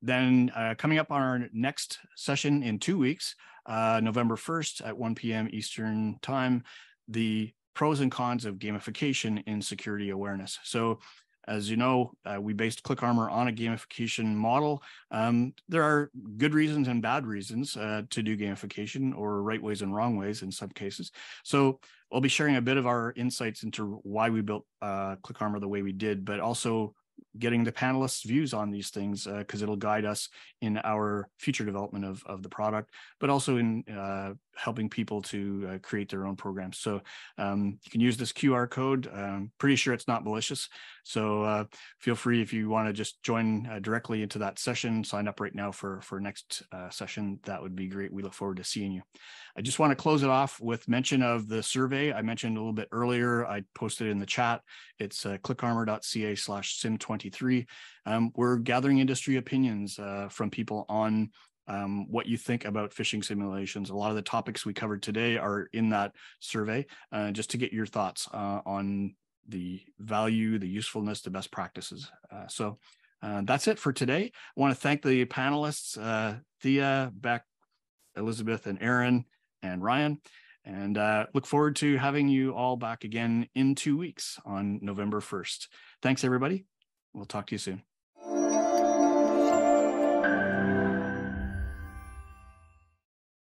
Then coming up on our next session in 2 weeks, November 1st at 1 p.m. Eastern time, the pros and cons of gamification in security awareness. So as you know, we based ClickArmor on a gamification model. There are good reasons and bad reasons to do gamification, or right ways and wrong ways in some cases. So I'll be sharing a bit of our insights into why we built ClickArmor the way we did, but also getting the panelists' views on these things, because it'll guide us in our future development of the product, but also in helping people to create their own programs. So you can use this QR code. Pretty sure it's not malicious. So feel free, if you want to just join directly into that session, sign up right now for next session. That would be great. We look forward to seeing you. I just want to close it off with mention of the survey I mentioned a little bit earlier. I posted it in the chat. It's clickarmor.ca/sim23. We're gathering industry opinions from people on what you think about phishing simulations. A lot of the topics we covered today are in that survey, just to get your thoughts on the value, the usefulness, the best practices. So that's it for today. I want to thank the panelists, Thea, Beck, Elizabeth, and Erin, and Ryan, and look forward to having you all back again in 2 weeks on November 1st. Thanks, everybody. We'll talk to you soon.